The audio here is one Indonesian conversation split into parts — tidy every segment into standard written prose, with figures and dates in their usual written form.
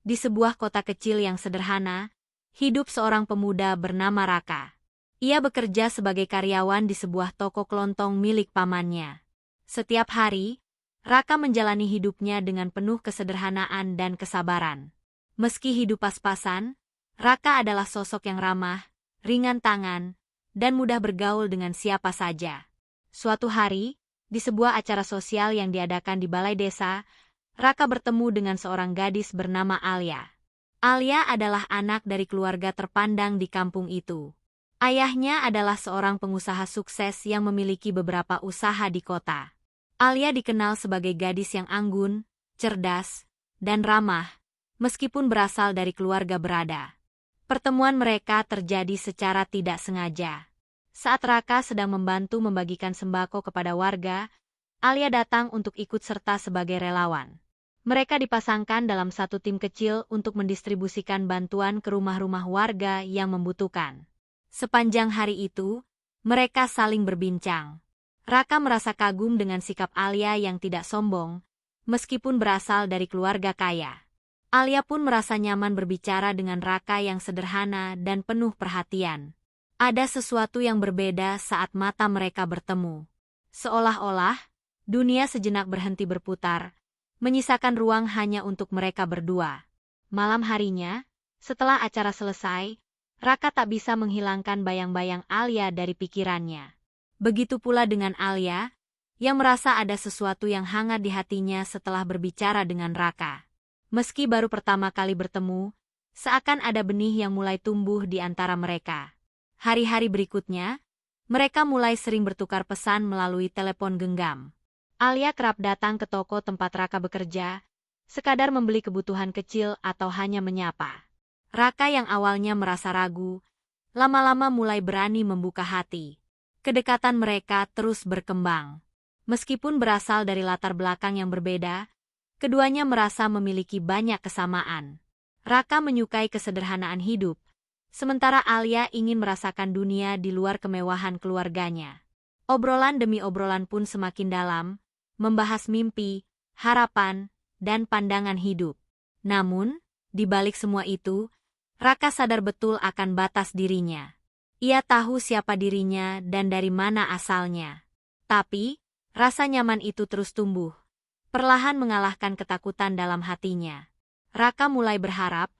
Di sebuah kota kecil yang sederhana, hidup seorang pemuda bernama Raka. Ia bekerja sebagai karyawan di sebuah toko kelontong milik pamannya. Setiap hari, Raka menjalani hidupnya dengan penuh kesederhanaan dan kesabaran. Meski hidup pas-pasan, Raka adalah sosok yang ramah, ringan tangan, dan mudah bergaul dengan siapa saja. Suatu hari, di sebuah acara sosial yang diadakan di balai desa, Raka bertemu dengan seorang gadis bernama Alia. Alia adalah anak dari keluarga terpandang di kampung itu. Ayahnya adalah seorang pengusaha sukses yang memiliki beberapa usaha di kota. Alia dikenal sebagai gadis yang anggun, cerdas, dan ramah, meskipun berasal dari keluarga berada. Pertemuan mereka terjadi secara tidak sengaja. Saat Raka sedang membantu membagikan sembako kepada warga, Alia datang untuk ikut serta sebagai relawan. Mereka dipasangkan dalam satu tim kecil untuk mendistribusikan bantuan ke rumah-rumah warga yang membutuhkan. Sepanjang hari itu, mereka saling berbincang. Raka merasa kagum dengan sikap Alia yang tidak sombong, meskipun berasal dari keluarga kaya. Alia pun merasa nyaman berbicara dengan Raka yang sederhana dan penuh perhatian. Ada sesuatu yang berbeda saat mata mereka bertemu. Seolah-olah, dunia sejenak berhenti berputar, menyisakan ruang hanya untuk mereka berdua. Malam harinya, setelah acara selesai, Raka tak bisa menghilangkan bayang-bayang Alia dari pikirannya. Begitu pula dengan Alia, yang merasa ada sesuatu yang hangat di hatinya setelah berbicara dengan Raka. Meski baru pertama kali bertemu, seakan ada benih yang mulai tumbuh di antara mereka. Hari-hari berikutnya, mereka mulai sering bertukar pesan melalui telepon genggam. Alia kerap datang ke toko tempat Raka bekerja, sekadar membeli kebutuhan kecil atau hanya menyapa. Raka yang awalnya merasa ragu, lama-lama mulai berani membuka hati. Kedekatan mereka terus berkembang. Meskipun berasal dari latar belakang yang berbeda, keduanya merasa memiliki banyak kesamaan. Raka menyukai kesederhanaan hidup, sementara Alia ingin merasakan dunia di luar kemewahan keluarganya. Obrolan demi obrolan pun semakin dalam, membahas mimpi, harapan, dan pandangan hidup. Namun, di balik semua itu, Raka sadar betul akan batas dirinya. Ia tahu siapa dirinya dan dari mana asalnya. Tapi, rasa nyaman itu terus tumbuh, perlahan mengalahkan ketakutan dalam hatinya. Raka mulai berharap,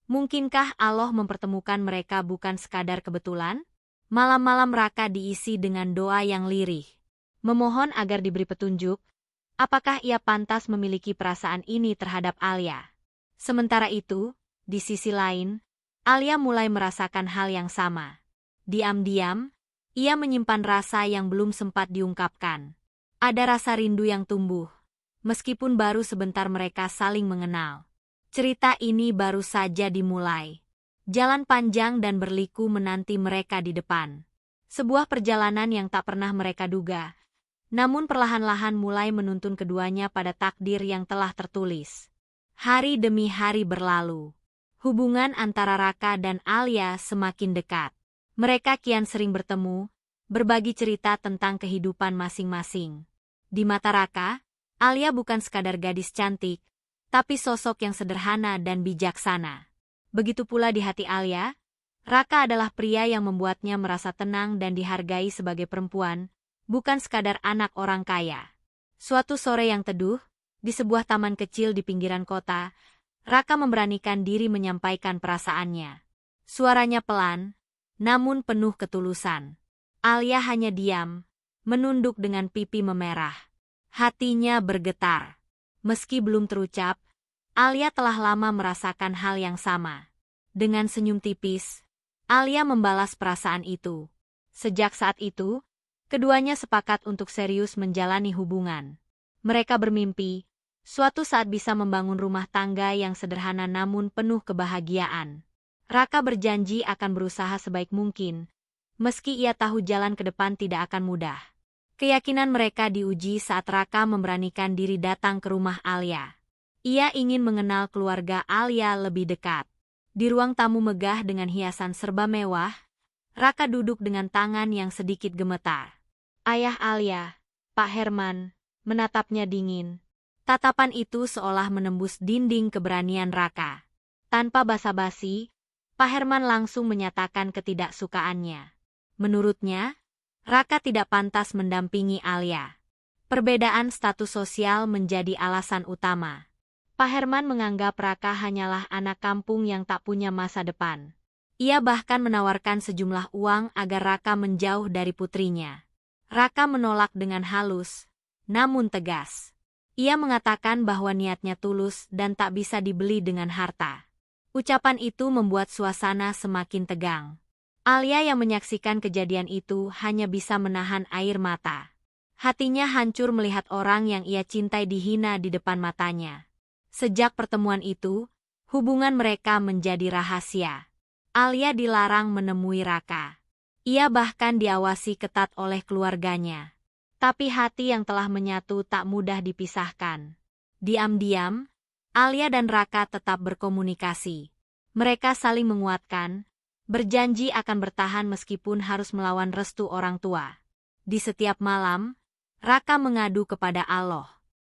mungkinkah Allah mempertemukan mereka bukan sekadar kebetulan? Malam-malam Raka diisi dengan doa yang lirih, memohon agar diberi petunjuk, apakah ia pantas memiliki perasaan ini terhadap Alia. Sementara itu, di sisi lain, Alia mulai merasakan hal yang sama. Diam-diam, ia menyimpan rasa yang belum sempat diungkapkan. Ada rasa rindu yang tumbuh, meskipun baru sebentar mereka saling mengenal. Cerita ini baru saja dimulai. Jalan panjang dan berliku menanti mereka di depan. Sebuah perjalanan yang tak pernah mereka duga, namun perlahan-lahan mulai menuntun keduanya pada takdir yang telah tertulis. Hari demi hari berlalu. Hubungan antara Raka dan Alia semakin dekat. Mereka kian sering bertemu, berbagi cerita tentang kehidupan masing-masing. Di mata Raka, Alia bukan sekadar gadis cantik, tapi sosok yang sederhana dan bijaksana. Begitu pula di hati Alia, Raka adalah pria yang membuatnya merasa tenang dan dihargai sebagai perempuan, bukan sekadar anak orang kaya. Suatu sore yang teduh, di sebuah taman kecil di pinggiran kota, Raka memberanikan diri menyampaikan perasaannya. Suaranya pelan, namun penuh ketulusan. Alia hanya diam, menunduk dengan pipi memerah. Hatinya bergetar. Meski belum terucap, Alia telah lama merasakan hal yang sama. Dengan senyum tipis, Alia membalas perasaan itu. Sejak saat itu, keduanya sepakat untuk serius menjalani hubungan. Mereka bermimpi, suatu saat bisa membangun rumah tangga yang sederhana namun penuh kebahagiaan. Raka berjanji akan berusaha sebaik mungkin, meski ia tahu jalan ke depan tidak akan mudah. Keyakinan mereka diuji saat Raka memberanikan diri datang ke rumah Alia. Ia ingin mengenal keluarga Alia lebih dekat. Di ruang tamu megah dengan hiasan serba mewah, Raka duduk dengan tangan yang sedikit gemetar. Ayah Alia, Pak Herman, menatapnya dingin. Tatapan itu seolah menembus dinding keberanian Raka. Tanpa basa-basi, Pak Herman langsung menyatakan ketidaksukaannya. Menurutnya, Raka tidak pantas mendampingi Alia. Perbedaan status sosial menjadi alasan utama. Pak Herman menganggap Raka hanyalah anak kampung yang tak punya masa depan. Ia bahkan menawarkan sejumlah uang agar Raka menjauh dari putrinya. Raka menolak dengan halus, namun tegas. Ia mengatakan bahwa niatnya tulus dan tak bisa dibeli dengan harta. Ucapan itu membuat suasana semakin tegang. Alia yang menyaksikan kejadian itu hanya bisa menahan air mata. Hatinya hancur melihat orang yang ia cintai dihina di depan matanya. Sejak pertemuan itu, hubungan mereka menjadi rahasia. Alia dilarang menemui Raka. Ia bahkan diawasi ketat oleh keluarganya. Tapi hati yang telah menyatu tak mudah dipisahkan. Diam-diam, Alia dan Raka tetap berkomunikasi. Mereka saling menguatkan, berjanji akan bertahan meskipun harus melawan restu orang tua. Di setiap malam, Raka mengadu kepada Allah,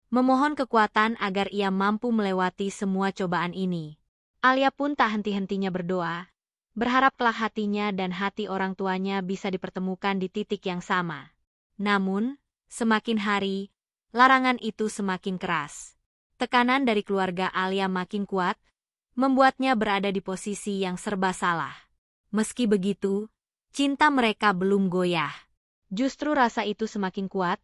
memohon kekuatan agar ia mampu melewati semua cobaan ini. Alia pun tak henti-hentinya berdoa, berharap kelak hatinya dan hati orang tuanya bisa dipertemukan di titik yang sama. Namun, semakin hari, larangan itu semakin keras. Tekanan dari keluarga Alia makin kuat, membuatnya berada di posisi yang serba salah. Meski begitu, cinta mereka belum goyah. Justru rasa itu semakin kuat,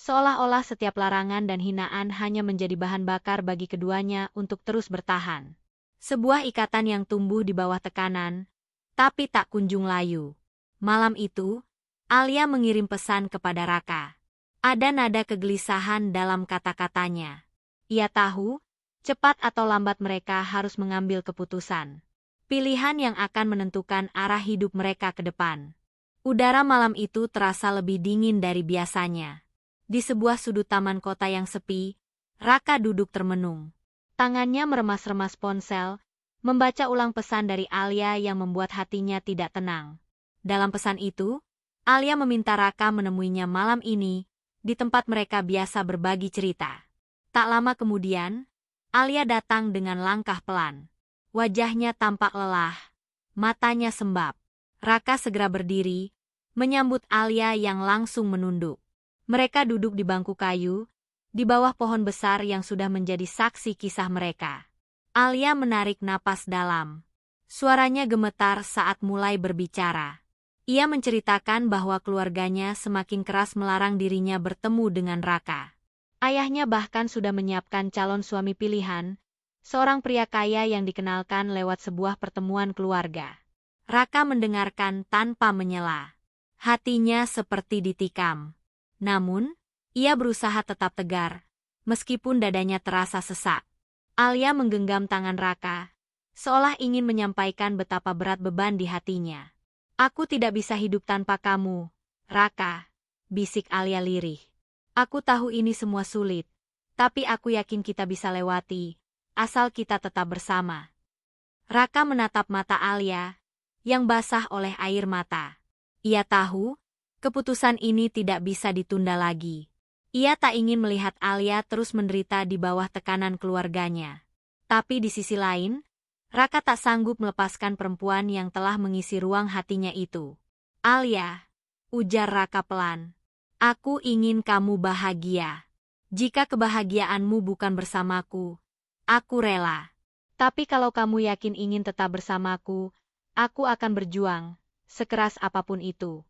seolah-olah setiap larangan dan hinaan hanya menjadi bahan bakar bagi keduanya untuk terus bertahan. Sebuah ikatan yang tumbuh di bawah tekanan, tapi tak kunjung layu. Malam itu, Alia mengirim pesan kepada Raka. Ada nada kegelisahan dalam kata-katanya. Ia tahu, cepat atau lambat mereka harus mengambil keputusan. Pilihan yang akan menentukan arah hidup mereka ke depan. Udara malam itu terasa lebih dingin dari biasanya. Di sebuah sudut taman kota yang sepi, Raka duduk termenung. Tangannya meremas-remas ponsel, membaca ulang pesan dari Alia yang membuat hatinya tidak tenang. Dalam pesan itu, Alia meminta Raka menemuinya malam ini, di tempat mereka biasa berbagi cerita. Tak lama kemudian, Alia datang dengan langkah pelan. Wajahnya tampak lelah, matanya sembab. Raka segera berdiri, menyambut Alia yang langsung menunduk. Mereka duduk di bangku kayu, di bawah pohon besar yang sudah menjadi saksi kisah mereka. Alia menarik napas dalam. Suaranya gemetar saat mulai berbicara. Ia menceritakan bahwa keluarganya semakin keras melarang dirinya bertemu dengan Raka. Ayahnya bahkan sudah menyiapkan calon suami pilihan, seorang pria kaya yang dikenalkan lewat sebuah pertemuan keluarga. Raka mendengarkan tanpa menyela. Hatinya seperti ditikam. Namun, ia berusaha tetap tegar, meskipun dadanya terasa sesak. Alia menggenggam tangan Raka, seolah ingin menyampaikan betapa berat beban di hatinya. Aku tidak bisa hidup tanpa kamu, Raka, bisik Alia lirih. Aku tahu ini semua sulit, tapi aku yakin kita bisa lewati, asal kita tetap bersama. Raka menatap mata Alia, yang basah oleh air mata. Ia tahu, keputusan ini tidak bisa ditunda lagi. Ia tak ingin melihat Alia terus menderita di bawah tekanan keluarganya. Tapi di sisi lain, Raka tak sanggup melepaskan perempuan yang telah mengisi ruang hatinya itu. Alia, ujar Raka pelan. Aku ingin kamu bahagia. Jika kebahagiaanmu bukan bersamaku, aku rela. Tapi kalau kamu yakin ingin tetap bersamaku, aku akan berjuang, sekeras apapun itu.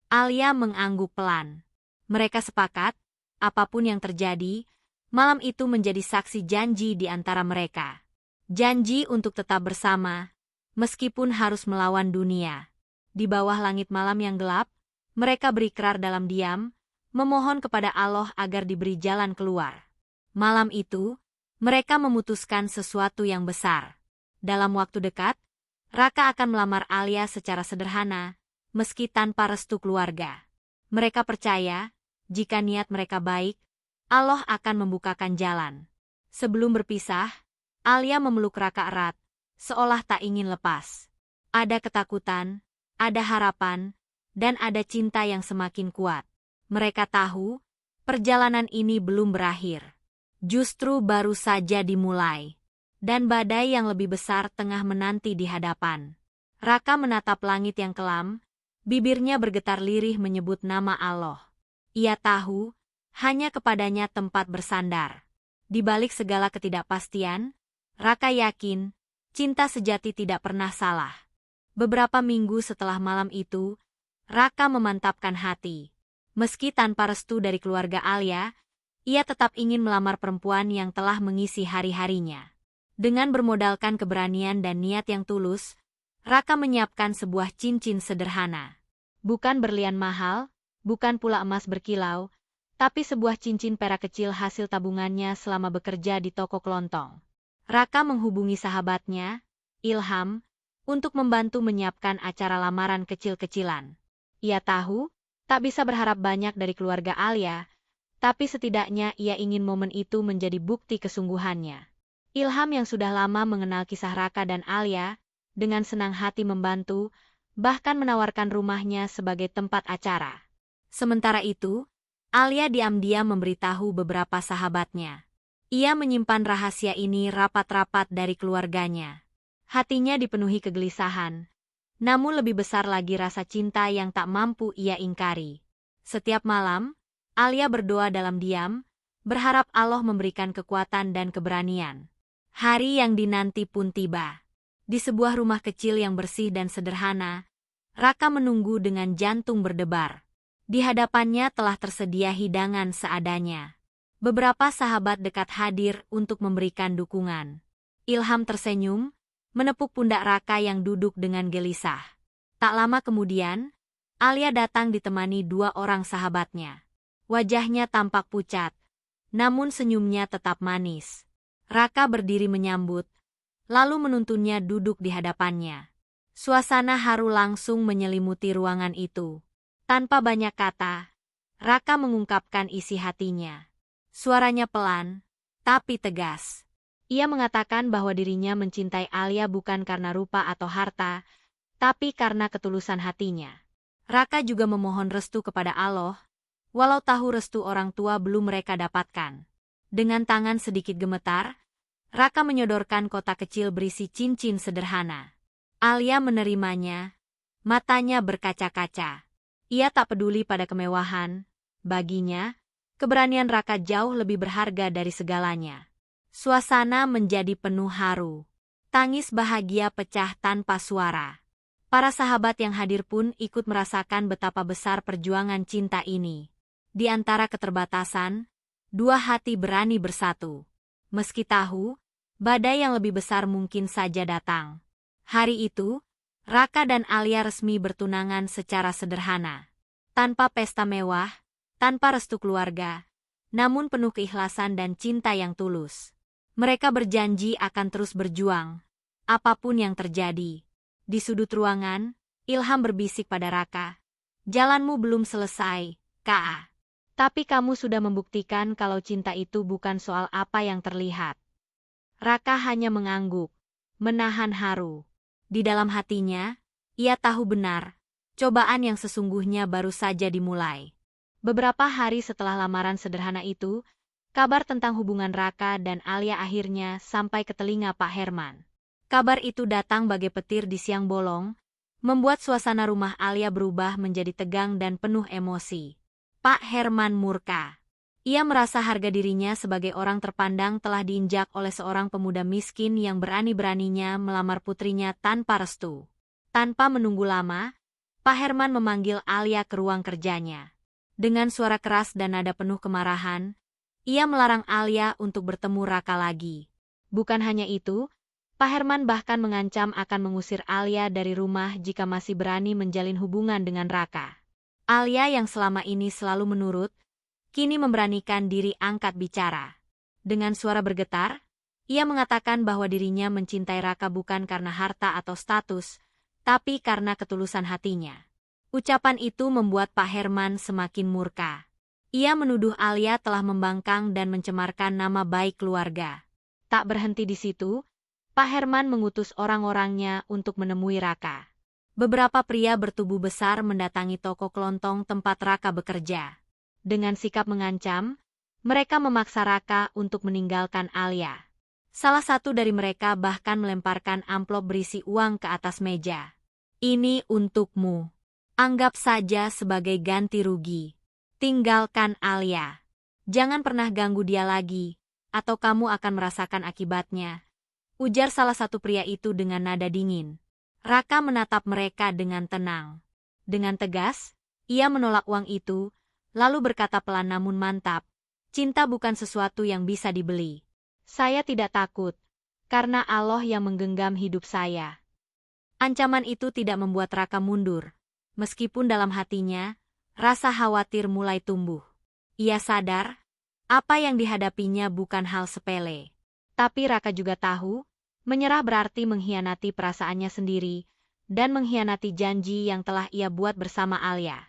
Alia mengangguk pelan. Mereka sepakat, apapun yang terjadi, malam itu menjadi saksi janji di antara mereka. Janji untuk tetap bersama, meskipun harus melawan dunia. Di bawah langit malam yang gelap, mereka berikrar dalam diam, memohon kepada Allah agar diberi jalan keluar. Malam itu, mereka memutuskan sesuatu yang besar. Dalam waktu dekat, Raka akan melamar Alia secara sederhana, meski tanpa restu keluarga. Mereka percaya, jika niat mereka baik, Allah akan membukakan jalan. Sebelum berpisah, Alia memeluk Raka erat, seolah tak ingin lepas. Ada ketakutan, ada harapan, dan ada cinta yang semakin kuat. Mereka tahu, perjalanan ini belum berakhir. Justru baru saja dimulai. dan badai yang lebih besar tengah menanti di hadapan. Raka menatap langit yang kelam, bibirnya bergetar lirih menyebut nama Allah. Ia tahu, hanya kepadanya tempat bersandar. Di balik segala ketidakpastian, Raka yakin, cinta sejati tidak pernah salah. Beberapa minggu setelah malam itu, Raka memantapkan hati. Meski tanpa restu dari keluarga Alia, ia tetap ingin melamar perempuan yang telah mengisi hari-harinya. Dengan bermodalkan keberanian dan niat yang tulus, Raka menyiapkan sebuah cincin sederhana. Bukan berlian mahal, bukan pula emas berkilau, tapi sebuah cincin perak kecil hasil tabungannya selama bekerja di toko kelontong. Raka menghubungi sahabatnya, Ilham, untuk membantu menyiapkan acara lamaran kecil-kecilan. Ia tahu, tak bisa berharap banyak dari keluarga Alia, tapi setidaknya ia ingin momen itu menjadi bukti kesungguhannya. Ilham yang sudah lama mengenal kisah Raka dan Alia, dengan senang hati membantu, bahkan menawarkan rumahnya sebagai tempat acara. Sementara itu, Alia diam-diam memberitahu beberapa sahabatnya. Ia menyimpan rahasia ini rapat-rapat dari keluarganya. Hatinya dipenuhi kegelisahan, namun lebih besar lagi rasa cinta yang tak mampu ia ingkari. Setiap malam, Alia berdoa dalam diam, berharap Allah memberikan kekuatan dan keberanian. Hari yang dinanti pun tiba. Di sebuah rumah kecil yang bersih dan sederhana, Raka menunggu dengan jantung berdebar. Di hadapannya telah tersedia hidangan seadanya. Beberapa sahabat dekat hadir untuk memberikan dukungan. Ilham tersenyum, menepuk pundak Raka yang duduk dengan gelisah. Tak lama kemudian, Alia datang ditemani 2 orang sahabatnya. Wajahnya tampak pucat, namun senyumnya tetap manis. Raka berdiri menyambut, lalu menuntunnya duduk di hadapannya. Suasana haru langsung menyelimuti ruangan itu. Tanpa banyak kata, Raka mengungkapkan isi hatinya. Suaranya pelan, tapi tegas. Ia mengatakan bahwa dirinya mencintai Alia bukan karena rupa atau harta, tapi karena ketulusan hatinya. Raka juga memohon restu kepada Allah, walau tahu restu orang tua belum mereka dapatkan. Dengan tangan sedikit gemetar, Raka menyodorkan kotak kecil berisi cincin sederhana. Alia menerimanya, matanya berkaca-kaca. Ia tak peduli pada kemewahan. Baginya, keberanian Raka jauh lebih berharga dari segalanya. Suasana menjadi penuh haru. Tangis bahagia pecah tanpa suara. Para sahabat yang hadir pun ikut merasakan betapa besar perjuangan cinta ini. Di antara keterbatasan, 2 hati berani bersatu. Meski tahu, badai yang lebih besar mungkin saja datang. Hari itu, Raka dan Alia resmi bertunangan secara sederhana. Tanpa pesta mewah, tanpa restu keluarga, namun penuh keikhlasan dan cinta yang tulus. Mereka berjanji akan terus berjuang, apapun yang terjadi. Di sudut ruangan, Ilham berbisik pada Raka. Jalanmu belum selesai, Ka. Tapi kamu sudah membuktikan kalau cinta itu bukan soal apa yang terlihat. Raka hanya mengangguk, menahan haru. Di dalam hatinya, ia tahu benar, cobaan yang sesungguhnya baru saja dimulai. Beberapa hari setelah lamaran sederhana itu, kabar tentang hubungan Raka dan Alia akhirnya sampai ke telinga Pak Herman. Kabar itu datang bagai petir di siang bolong, membuat suasana rumah Alia berubah menjadi tegang dan penuh emosi. Pak Herman murka. Ia merasa harga dirinya sebagai orang terpandang telah diinjak oleh seorang pemuda miskin yang berani-beraninya melamar putrinya tanpa restu. Tanpa menunggu lama, Pak Herman memanggil Alia ke ruang kerjanya. Dengan suara keras dan nada penuh kemarahan, ia melarang Alia untuk bertemu Raka lagi. Bukan hanya itu, Pak Herman bahkan mengancam akan mengusir Alia dari rumah jika masih berani menjalin hubungan dengan Raka. Alia yang selama ini selalu menurut, kini memberanikan diri angkat bicara. Dengan suara bergetar, ia mengatakan bahwa dirinya mencintai Raka bukan karena harta atau status, tapi karena ketulusan hatinya. Ucapan itu membuat Pak Herman semakin murka. Ia menuduh Alia telah membangkang dan mencemarkan nama baik keluarga. Tak berhenti di situ, Pak Herman mengutus orang-orangnya untuk menemui Raka. Beberapa pria bertubuh besar mendatangi toko kelontong tempat Raka bekerja. Dengan sikap mengancam, mereka memaksa Raka untuk meninggalkan Alia. Salah satu dari mereka bahkan melemparkan amplop berisi uang ke atas meja. Ini untukmu. Anggap saja sebagai ganti rugi. Tinggalkan Alia. Jangan pernah ganggu dia lagi, atau kamu akan merasakan akibatnya. Ujar salah satu pria itu dengan nada dingin. Raka menatap mereka dengan tenang. Dengan tegas, ia menolak uang itu, lalu berkata pelan namun mantap, cinta bukan sesuatu yang bisa dibeli. Saya tidak takut, karena Allah yang menggenggam hidup saya. Ancaman itu tidak membuat Raka mundur, meskipun dalam hatinya, rasa khawatir mulai tumbuh. Ia sadar, apa yang dihadapinya bukan hal sepele. Tapi Raka juga tahu, menyerah berarti mengkhianati perasaannya sendiri, dan mengkhianati janji yang telah ia buat bersama Alia.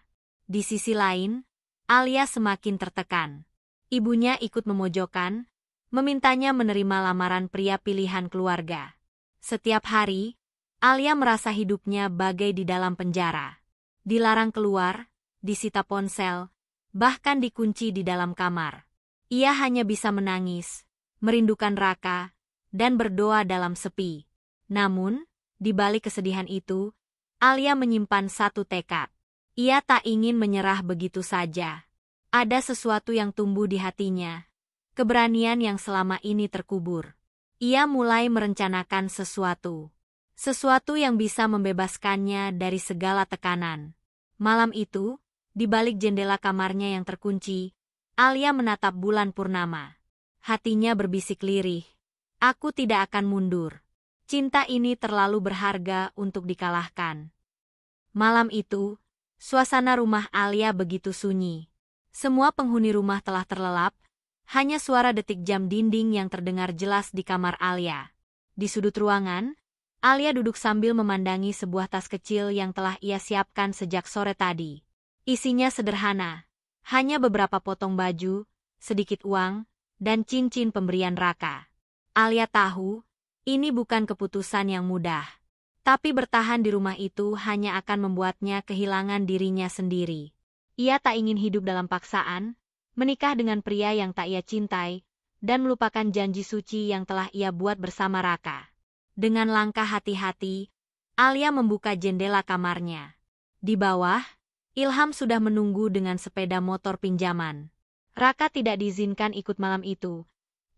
Di sisi lain, Alia semakin tertekan. Ibunya ikut memojokkan, memintanya menerima lamaran pria pilihan keluarga. Setiap hari, Alia merasa hidupnya bagai di dalam penjara. Dilarang keluar, disita ponsel, bahkan dikunci di dalam kamar. Ia hanya bisa menangis, merindukan Raka, dan berdoa dalam sepi. Namun, di balik kesedihan itu, Alia menyimpan satu tekad. Ia tak ingin menyerah begitu saja. Ada sesuatu yang tumbuh di hatinya. Keberanian yang selama ini terkubur. Ia mulai merencanakan sesuatu. Sesuatu yang bisa membebaskannya dari segala tekanan. Malam itu, di balik jendela kamarnya yang terkunci, Alia menatap bulan purnama. Hatinya berbisik lirih. Aku tidak akan mundur. Cinta ini terlalu berharga untuk dikalahkan. Malam itu, suasana rumah Alia begitu sunyi. Semua penghuni rumah telah terlelap, hanya suara detik jam dinding yang terdengar jelas di kamar Alia. Di sudut ruangan, Alia duduk sambil memandangi sebuah tas kecil yang telah ia siapkan sejak sore tadi. Isinya sederhana, hanya beberapa potong baju, sedikit uang, dan cincin pemberian Raka. Alia tahu, ini bukan keputusan yang mudah. Tapi bertahan di rumah itu hanya akan membuatnya kehilangan dirinya sendiri. Ia tak ingin hidup dalam paksaan, menikah dengan pria yang tak ia cintai, dan melupakan janji suci yang telah ia buat bersama Raka. Dengan langkah hati-hati, Alia membuka jendela kamarnya. Di bawah, Ilham sudah menunggu dengan sepeda motor pinjaman. Raka tidak diizinkan ikut malam itu,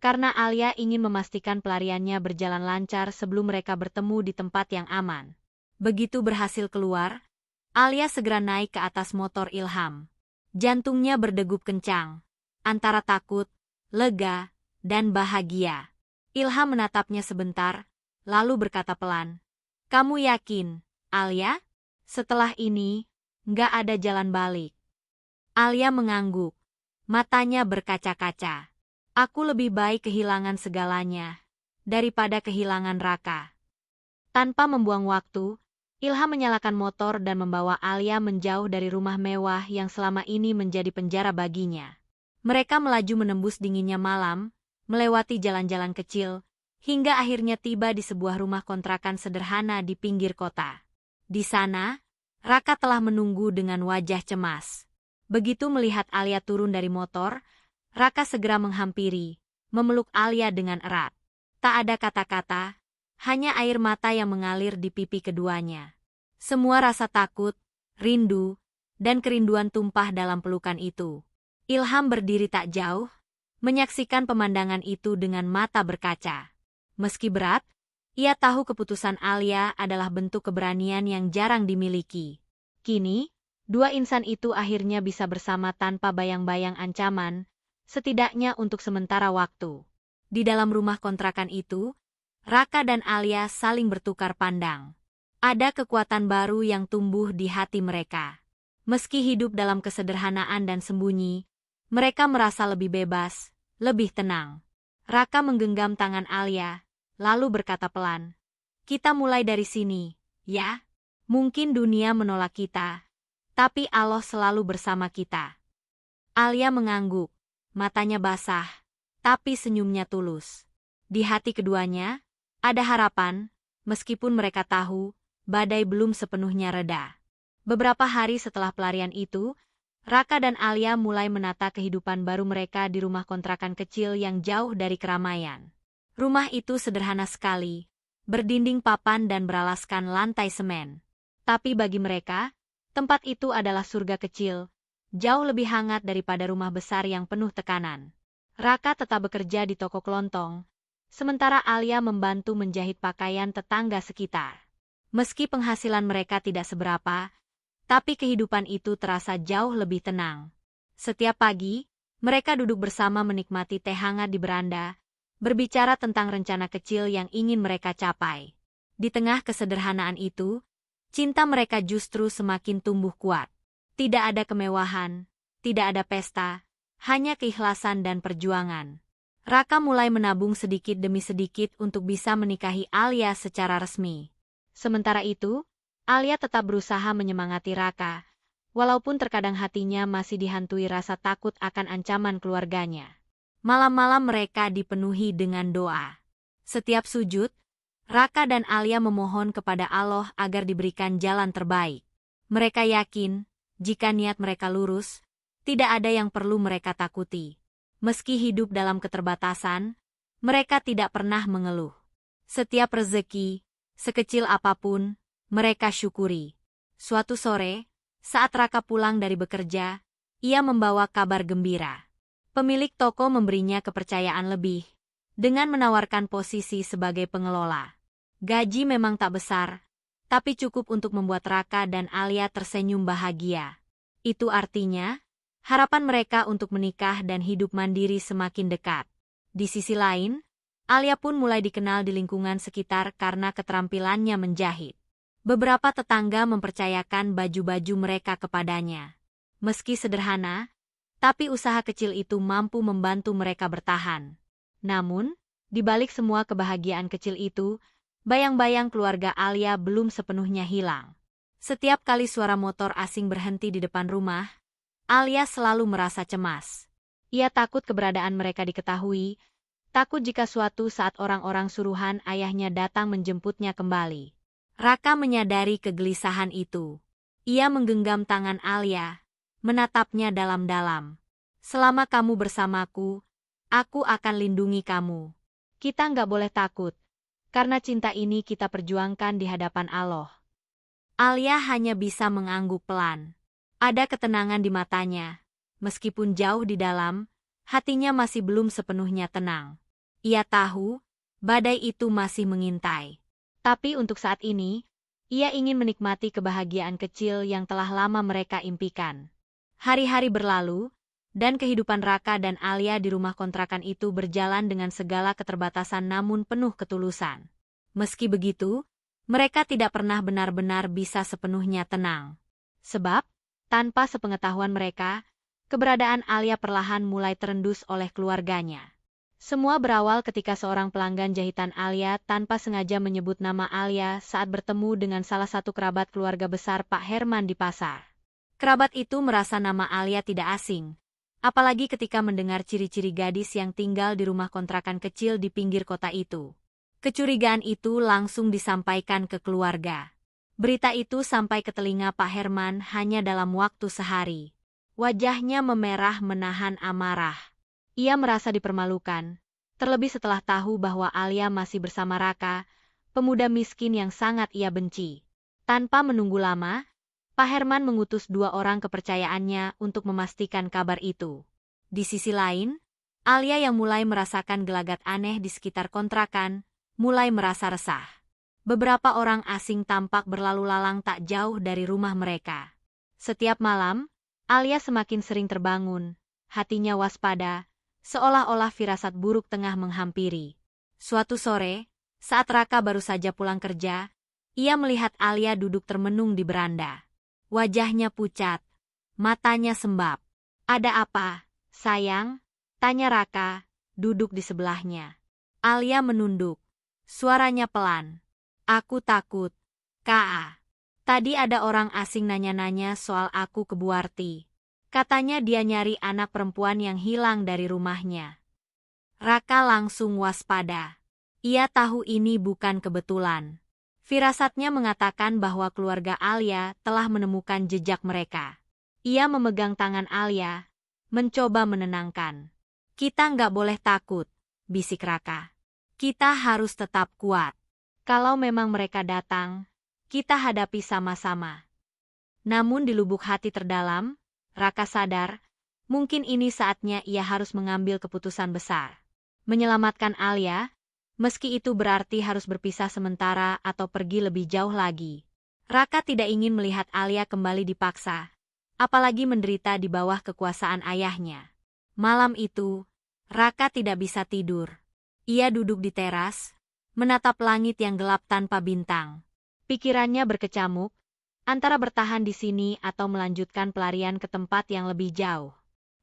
karena Alia ingin memastikan pelariannya berjalan lancar sebelum mereka bertemu di tempat yang aman. Begitu berhasil keluar, Alia segera naik ke atas motor Ilham. Jantungnya berdegup kencang, antara takut, lega, dan bahagia. Ilham menatapnya sebentar, lalu berkata pelan, "Kamu yakin, Alia? Setelah ini, nggak ada jalan balik." Alia mengangguk, matanya berkaca-kaca. "Aku lebih baik kehilangan segalanya, daripada kehilangan Raka." Tanpa membuang waktu, Ilham menyalakan motor dan membawa Alia menjauh dari rumah mewah yang selama ini menjadi penjara baginya. Mereka melaju menembus dinginnya malam, melewati jalan-jalan kecil, hingga akhirnya tiba di sebuah rumah kontrakan sederhana di pinggir kota. Di sana, Raka telah menunggu dengan wajah cemas. Begitu melihat Alia turun dari motor, Raka segera menghampiri, memeluk Alia dengan erat. Tak ada kata-kata, hanya air mata yang mengalir di pipi keduanya. Semua rasa takut, rindu, dan kerinduan tumpah dalam pelukan itu. Ilham berdiri tak jauh, menyaksikan pemandangan itu dengan mata berkaca. Meski berat, ia tahu keputusan Alia adalah bentuk keberanian yang jarang dimiliki. Kini, dua insan itu akhirnya bisa bersama tanpa bayang-bayang ancaman, setidaknya untuk sementara waktu. Di dalam rumah kontrakan itu, Raka dan Alia saling bertukar pandang. Ada kekuatan baru yang tumbuh di hati mereka. Meski hidup dalam kesederhanaan dan sembunyi, mereka merasa lebih bebas, lebih tenang. Raka menggenggam tangan Alia, lalu berkata pelan, "Kita mulai dari sini, ya? Mungkin dunia menolak kita, tapi Allah selalu bersama kita." Alia mengangguk, matanya basah, tapi senyumnya tulus. Di hati keduanya, ada harapan, meskipun mereka tahu, badai belum sepenuhnya reda. Beberapa hari setelah pelarian itu, Raka dan Alia mulai menata kehidupan baru mereka di rumah kontrakan kecil yang jauh dari keramaian. Rumah itu sederhana sekali, berdinding papan dan beralaskan lantai semen. Tapi bagi mereka, tempat itu adalah surga kecil, jauh lebih hangat daripada rumah besar yang penuh tekanan. Raka tetap bekerja di toko kelontong, sementara Alia membantu menjahit pakaian tetangga sekitar. Meski penghasilan mereka tidak seberapa, tapi kehidupan itu terasa jauh lebih tenang. Setiap pagi, mereka duduk bersama menikmati teh hangat di beranda, berbicara tentang rencana kecil yang ingin mereka capai. Di tengah kesederhanaan itu, cinta mereka justru semakin tumbuh kuat. Tidak ada kemewahan, tidak ada pesta, hanya keikhlasan dan perjuangan. Raka mulai menabung sedikit demi sedikit untuk bisa menikahi Alia secara resmi. Sementara itu, Alia tetap berusaha menyemangati Raka, walaupun terkadang hatinya masih dihantui rasa takut akan ancaman keluarganya. Malam-malam mereka dipenuhi dengan doa. Setiap sujud, Raka dan Alia memohon kepada Allah agar diberikan jalan terbaik. Mereka yakin, jika niat mereka lurus, tidak ada yang perlu mereka takuti. Meski hidup dalam keterbatasan, mereka tidak pernah mengeluh. Setiap rezeki, sekecil apapun, mereka syukuri. Suatu sore, saat Raka pulang dari bekerja, ia membawa kabar gembira. Pemilik toko memberinya kepercayaan lebih, dengan menawarkan posisi sebagai pengelola. Gaji memang tak besar, tapi cukup untuk membuat Raka dan Alia tersenyum bahagia. Itu artinya, harapan mereka untuk menikah dan hidup mandiri semakin dekat. Di sisi lain, Alia pun mulai dikenal di lingkungan sekitar karena keterampilannya menjahit. Beberapa tetangga mempercayakan baju-baju mereka kepadanya. Meski sederhana, tapi usaha kecil itu mampu membantu mereka bertahan. Namun, di balik semua kebahagiaan kecil itu, bayang-bayang keluarga Alia belum sepenuhnya hilang. Setiap kali suara motor asing berhenti di depan rumah, Alia selalu merasa cemas. Ia takut keberadaan mereka diketahui, takut jika suatu saat orang-orang suruhan ayahnya datang menjemputnya kembali. Raka menyadari kegelisahan itu. Ia menggenggam tangan Alia, menatapnya dalam-dalam. Selama kamu bersamaku, aku akan lindungi kamu. Kita nggak boleh takut, karena cinta ini kita perjuangkan di hadapan Allah. Alia hanya bisa mengangguk pelan. Ada ketenangan di matanya. Meskipun jauh di dalam, hatinya masih belum sepenuhnya tenang. Ia tahu, badai itu masih mengintai. Tapi untuk saat ini, ia ingin menikmati kebahagiaan kecil yang telah lama mereka impikan. Hari-hari berlalu, dan kehidupan Raka dan Alia di rumah kontrakan itu berjalan dengan segala keterbatasan namun penuh ketulusan. Meski begitu, mereka tidak pernah benar-benar bisa sepenuhnya tenang. Sebab, tanpa sepengetahuan mereka, keberadaan Alia perlahan mulai terendus oleh keluarganya. Semua berawal ketika seorang pelanggan jahitan Alia tanpa sengaja menyebut nama Alia saat bertemu dengan salah satu kerabat keluarga besar Pak Herman di pasar. Kerabat itu merasa nama Alia tidak asing, apalagi ketika mendengar ciri-ciri gadis yang tinggal di rumah kontrakan kecil di pinggir kota itu. Kecurigaan itu langsung disampaikan ke keluarga. Berita itu sampai ke telinga Pak Herman hanya dalam waktu sehari. Wajahnya memerah menahan amarah. Ia merasa dipermalukan, terlebih setelah tahu bahwa Alia masih bersama Raka, pemuda miskin yang sangat ia benci. Tanpa menunggu lama, Pak Herman mengutus 2 orang kepercayaannya untuk memastikan kabar itu. Di sisi lain, Alia yang mulai merasakan gelagat aneh di sekitar kontrakan, mulai merasa resah. Beberapa orang asing tampak berlalu lalang tak jauh dari rumah mereka. Setiap malam, Alia semakin sering terbangun, hatinya waspada, seolah-olah firasat buruk tengah menghampiri. Suatu sore, saat Raka baru saja pulang kerja, ia melihat Alia duduk termenung di beranda. Wajahnya pucat, matanya sembab. "Ada apa, sayang?" tanya Raka, duduk di sebelahnya. Alia menunduk, suaranya pelan. "Aku takut, Kak. Tadi ada orang asing nanya-nanya soal aku ke Bu Warti. Katanya dia nyari anak perempuan yang hilang dari rumahnya." Raka langsung waspada. Ia tahu ini bukan kebetulan. Firasatnya mengatakan bahwa keluarga Alia telah menemukan jejak mereka. Ia memegang tangan Alia, mencoba menenangkan. "Kita nggak boleh takut," bisik Raka. Kita harus tetap kuat. Kalau memang mereka datang, kita hadapi sama-sama. Namun di lubuk hati terdalam, Raka sadar, mungkin ini saatnya ia harus mengambil keputusan besar. Menyelamatkan Alia, meski itu berarti harus berpisah sementara atau pergi lebih jauh lagi. Raka tidak ingin melihat Alia kembali dipaksa, apalagi menderita di bawah kekuasaan ayahnya. Malam itu, Raka tidak bisa tidur. Ia duduk di teras, menatap langit yang gelap tanpa bintang. Pikirannya berkecamuk, antara bertahan di sini atau melanjutkan pelarian ke tempat yang lebih jauh.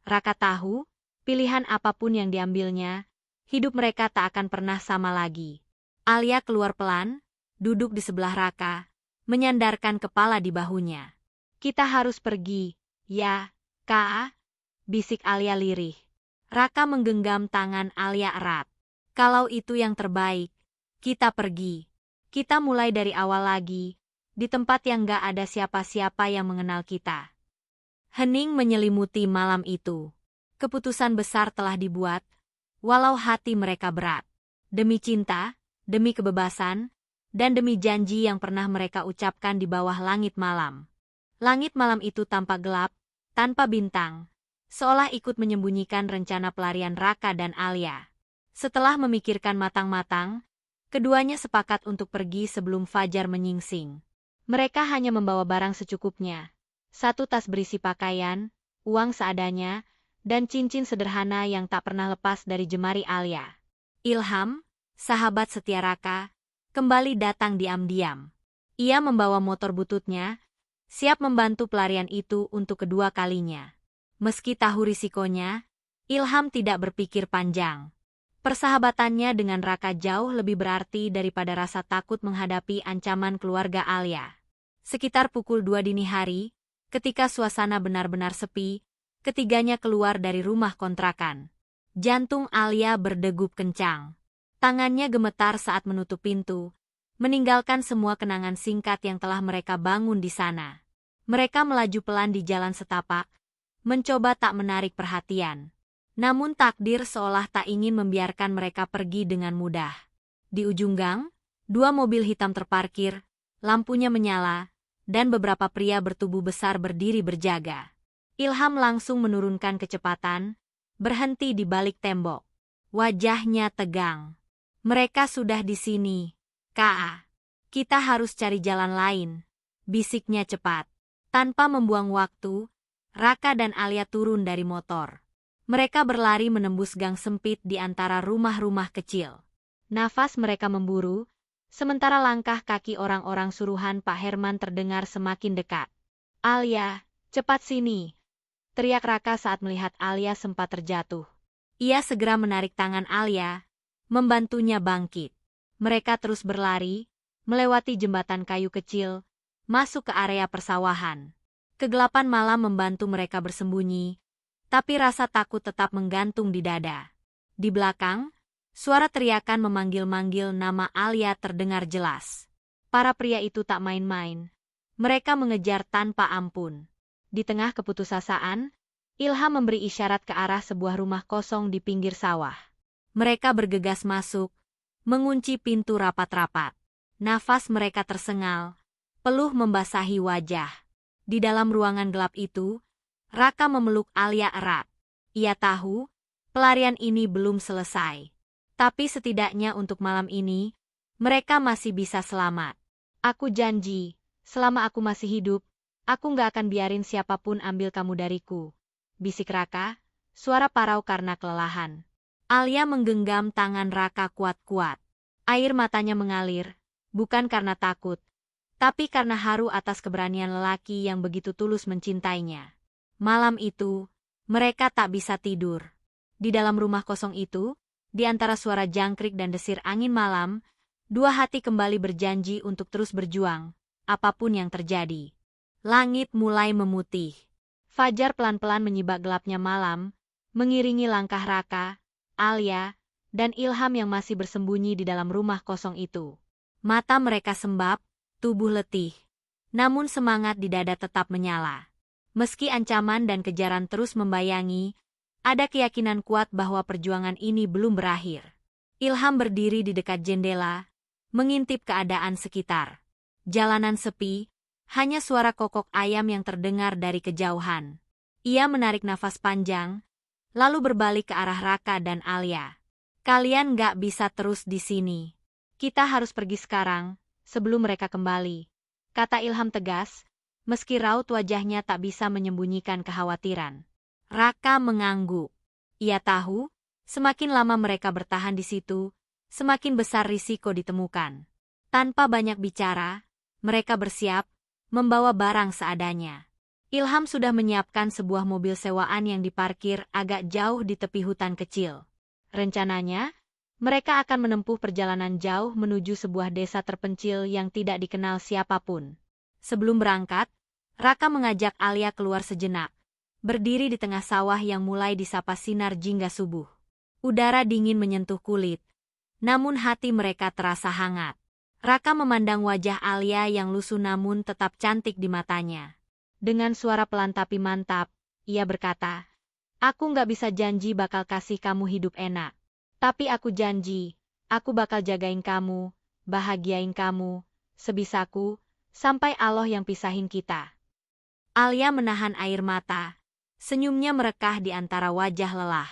Raka tahu, pilihan apapun yang diambilnya, hidup mereka tak akan pernah sama lagi. Alia keluar pelan, duduk di sebelah Raka, menyandarkan kepala di bahunya. Kita harus pergi, ya, Kak, bisik Alia lirih. Raka menggenggam tangan Alia erat. Kalau itu yang terbaik, kita pergi. Kita mulai dari awal lagi, di tempat yang gak ada siapa-siapa yang mengenal kita. Hening menyelimuti malam itu. Keputusan besar telah dibuat, walau hati mereka berat. Demi cinta, demi kebebasan, dan demi janji yang pernah mereka ucapkan di bawah langit malam. Langit malam itu tampak gelap, tanpa bintang, seolah ikut menyembunyikan rencana pelarian Raka dan Alia. Setelah memikirkan matang-matang, keduanya sepakat untuk pergi sebelum fajar menyingsing. Mereka hanya membawa barang secukupnya. Satu tas berisi pakaian, uang seadanya, dan cincin sederhana yang tak pernah lepas dari jemari Alia. Ilham, sahabat setia Raka, kembali datang diam-diam. Ia membawa motor bututnya, siap membantu pelarian itu untuk kedua kalinya. Meski tahu risikonya, Ilham tidak berpikir panjang. Persahabatannya dengan Raka jauh lebih berarti daripada rasa takut menghadapi ancaman keluarga Alia. Sekitar pukul 2 dini hari, ketika suasana benar-benar sepi, ketiganya keluar dari rumah kontrakan. Jantung Alia berdegup kencang. Tangannya gemetar saat menutup pintu, meninggalkan semua kenangan singkat yang telah mereka bangun di sana. Mereka melaju pelan di jalan setapak, mencoba tak menarik perhatian. Namun takdir seolah tak ingin membiarkan mereka pergi dengan mudah. Di ujung gang, 2 mobil hitam terparkir, lampunya menyala, dan beberapa pria bertubuh besar berdiri berjaga. Ilham langsung menurunkan kecepatan, berhenti di balik tembok. Wajahnya tegang. Mereka sudah di sini, Kak. Kita harus cari jalan lain, bisiknya cepat. Tanpa membuang waktu, Raka dan Alia turun dari motor. Mereka berlari menembus gang sempit di antara rumah-rumah kecil. Nafas mereka memburu, sementara langkah kaki orang-orang suruhan Pak Herman terdengar semakin dekat. Alia, cepat sini! Teriak Raka saat melihat Alia sempat terjatuh. Ia segera menarik tangan Alia, membantunya bangkit. Mereka terus berlari, melewati jembatan kayu kecil, masuk ke area persawahan. Kegelapan malam membantu mereka bersembunyi, tapi rasa takut tetap menggantung di dada. Di belakang, suara teriakan memanggil-manggil nama Alia terdengar jelas. Para pria itu tak main-main. Mereka mengejar tanpa ampun. Di tengah keputusasaan, Ilham memberi isyarat ke arah sebuah rumah kosong di pinggir sawah. Mereka bergegas masuk, mengunci pintu rapat-rapat. Nafas mereka tersengal, peluh membasahi wajah. Di dalam ruangan gelap itu, Raka memeluk Alia erat. Ia tahu, pelarian ini belum selesai. Tapi setidaknya untuk malam ini, mereka masih bisa selamat. Aku janji, selama aku masih hidup, aku gak akan biarin siapapun ambil kamu dariku. Bisik Raka, suara parau karena kelelahan. Alia menggenggam tangan Raka kuat-kuat. Air matanya mengalir, bukan karena takut, tapi karena haru atas keberanian lelaki yang begitu tulus mencintainya. Malam itu, mereka tak bisa tidur. Di dalam rumah kosong itu, di antara suara jangkrik dan desir angin malam, 2 hati kembali berjanji untuk terus berjuang, apapun yang terjadi. Langit mulai memutih. Fajar pelan-pelan menyibak gelapnya malam, mengiringi langkah Raka, Alia, dan Ilham yang masih bersembunyi di dalam rumah kosong itu. Mata mereka sembab, tubuh letih. Namun semangat di dada tetap menyala. Meski ancaman dan kejaran terus membayangi, ada keyakinan kuat bahwa perjuangan ini belum berakhir. Ilham berdiri di dekat jendela, mengintip keadaan sekitar. Jalanan sepi, hanya suara kokok ayam yang terdengar dari kejauhan. Ia menarik nafas panjang, lalu berbalik ke arah Raka dan Alia. Kalian nggak bisa terus di sini. Kita harus pergi sekarang, sebelum mereka kembali, kata Ilham tegas, meski raut wajahnya tak bisa menyembunyikan kekhawatiran. Raka mengangguk. Ia tahu, semakin lama mereka bertahan di situ, semakin besar risiko ditemukan. Tanpa banyak bicara, mereka bersiap, membawa barang seadanya. Ilham sudah menyiapkan sebuah mobil sewaan yang diparkir agak jauh di tepi hutan kecil. Rencananya, mereka akan menempuh perjalanan jauh menuju sebuah desa terpencil yang tidak dikenal siapapun. Sebelum berangkat, Raka mengajak Alia keluar sejenak, berdiri di tengah sawah yang mulai disapa sinar jingga subuh. Udara dingin menyentuh kulit, namun hati mereka terasa hangat. Raka memandang wajah Alia yang lusuh namun tetap cantik di matanya. Dengan suara pelan tapi mantap, ia berkata, "Aku nggak bisa janji bakal kasih kamu hidup enak. Tapi aku janji, aku bakal jagain kamu, bahagiain kamu, sebisaku, sampai Allah yang pisahin kita." Alia menahan air mata, senyumnya merekah di antara wajah lelah.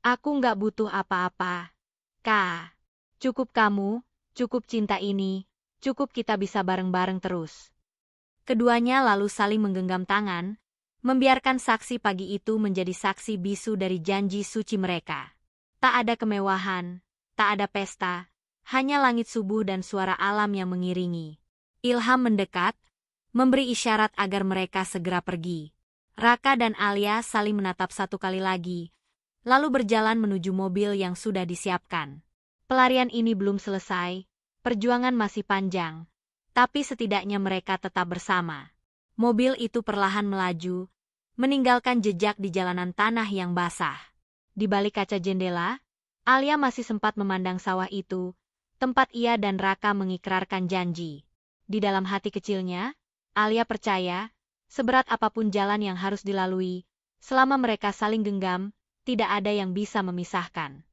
"Aku nggak butuh apa-apa, Kak. Cukup kamu, cukup cinta ini, cukup kita bisa bareng-bareng terus." Keduanya lalu saling menggenggam tangan, membiarkan saksi pagi itu menjadi saksi bisu dari janji suci mereka. Tak ada kemewahan, tak ada pesta, hanya langit subuh dan suara alam yang mengiringi. Ilham mendekat, memberi isyarat agar mereka segera pergi. Raka dan Alia saling menatap satu kali lagi, lalu berjalan menuju mobil yang sudah disiapkan. Pelarian ini belum selesai, perjuangan masih panjang, tapi setidaknya mereka tetap bersama. Mobil itu perlahan melaju, meninggalkan jejak di jalanan tanah yang basah. Di balik kaca jendela, Alia masih sempat memandang sawah itu, tempat ia dan Raka mengikrarkan janji. Di dalam hati kecilnya, Alia percaya, seberat apapun jalan yang harus dilalui, selama mereka saling genggam, tidak ada yang bisa memisahkan.